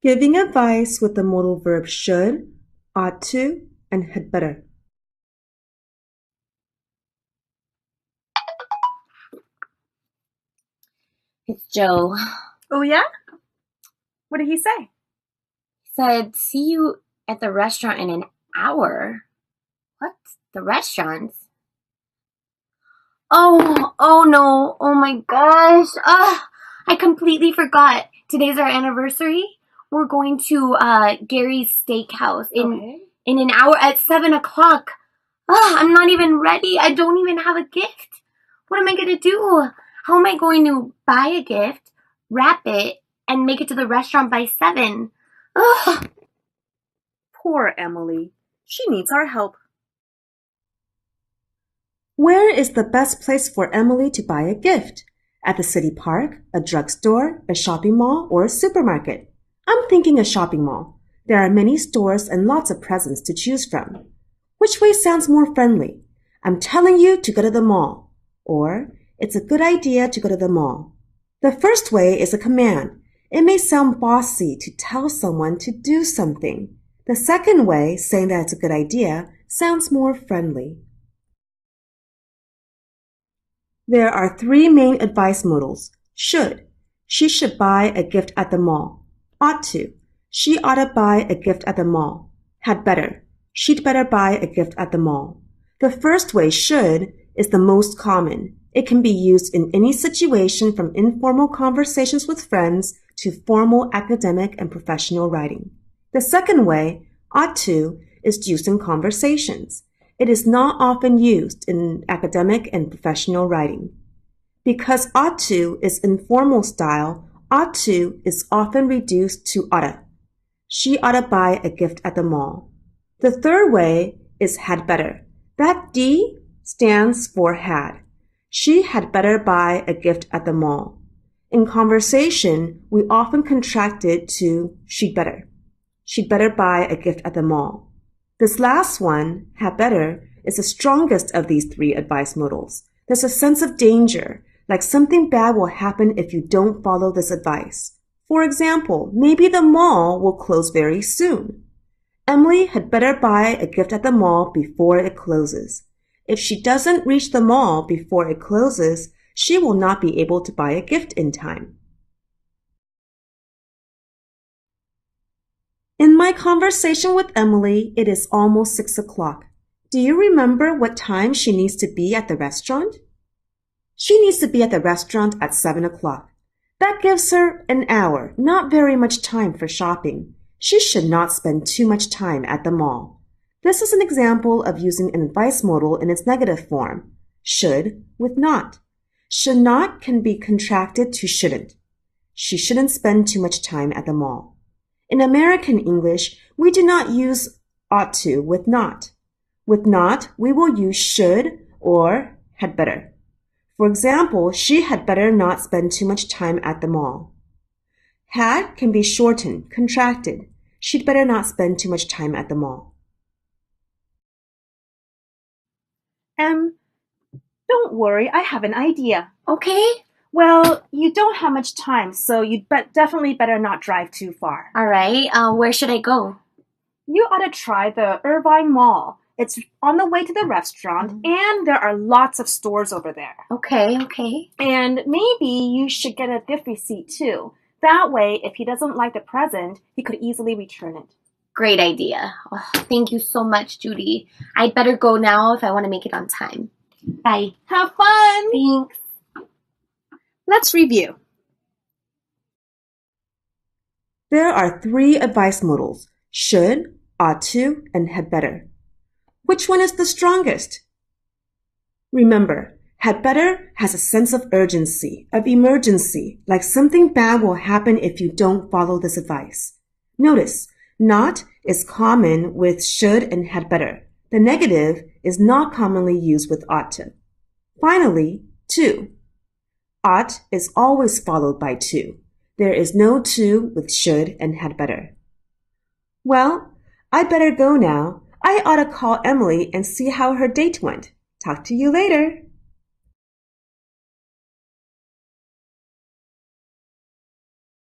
Giving advice with the modal verb should, ought to, and had better. It's Joe. Oh, yeah? What did he say? He said, see you at the restaurant in an hour. What? The restaurant? Oh no. Oh my gosh. I completely forgot. Today's our anniversary. We're going to Gary's Steakhouse in an hour at 7 o'clock. I'm not even ready. I don't even have a gift. What am I going to do? How am I going to buy a gift, wrap it, and make it to the restaurant by 7? Ugh. Poor Emily. She needs our help. Where is the best place for Emily to buy a gift? At the city park, a drugstore, a shopping mall, or a supermarket? I'm thinking a shopping mall. There are many stores and lots of presents to choose from. Which way sounds more friendly? I'm telling you to go to the mall. Or, it's a good idea to go to the mall. The first way is a command. It may sound bossy to tell someone to do something. The second way, saying that it's a good idea, sounds more friendly. There are 3 main advice modals. Should. She should buy a gift at the mall. Ought to. She ought to buy a gift at the mall. Had better. She'd better buy a gift at the mall. The first way, should, is the most common. It can be used in any situation from informal conversations with friends to formal academic and professional writing. The second way, ought to, is used in conversations. It is not often used in academic and professional writing. Because ought to is informal style, ought to is often reduced to oughta. She ought to buy a gift at the mall. The third way is had better. That D stands for had. She had better buy a gift at the mall. In conversation, we often contract it to she'd better. She'd better buy a gift at the mall. This last one, had better, is the strongest of these 3 advice modals. There's a sense of danger, like something bad will happen if you don't follow this advice. For example, maybe the mall will close very soon. Emily had better buy a gift at the mall before it closes. If she doesn't reach the mall before it closes, she will not be able to buy a gift in time. In my conversation with Emily, it is almost 6 o'clock. Do you remember what time she needs to be at the restaurant? She needs to be at the restaurant at 7 o'clock. That gives her an hour, not very much time for shopping. She should not spend too much time at the mall. This is an example of using an advice modal in its negative form, should with not. Should not can be contracted to shouldn't. She shouldn't spend too much time at the mall. In American English, we do not use ought to with not. With not, we will use should or had better. For example, she had better not spend too much time at the mall. Had can be shortened, contracted. She'd better not spend too much time at the mall. Don't worry, I have an idea. Okay. Well, you don't have much time, so you'd definitely better not drive too far. All right. Where should I go? You ought to try the Irvine Mall. It's on the way to the restaurant, and there are lots of stores over there. Okay. And maybe you should get a gift receipt, too. That way, if he doesn't like the present, he could easily return it. Great idea. Oh, thank you so much, Judy. I'd better go now if I want to make it on time. Bye. Have fun! Thanks. Let's review. There are 3 advice modals, should, ought to, and had better. Which one is the strongest? Remember, had better has a sense of urgency, of emergency, like something bad will happen if you don't follow this advice. Notice, not is common with should and had better. The negative is not commonly used with ought to. Finally, to. Ought is always followed by to. There is no to with should and had better. Well, I'd better go now. I ought to call Emily and see how her date went. Talk to you later.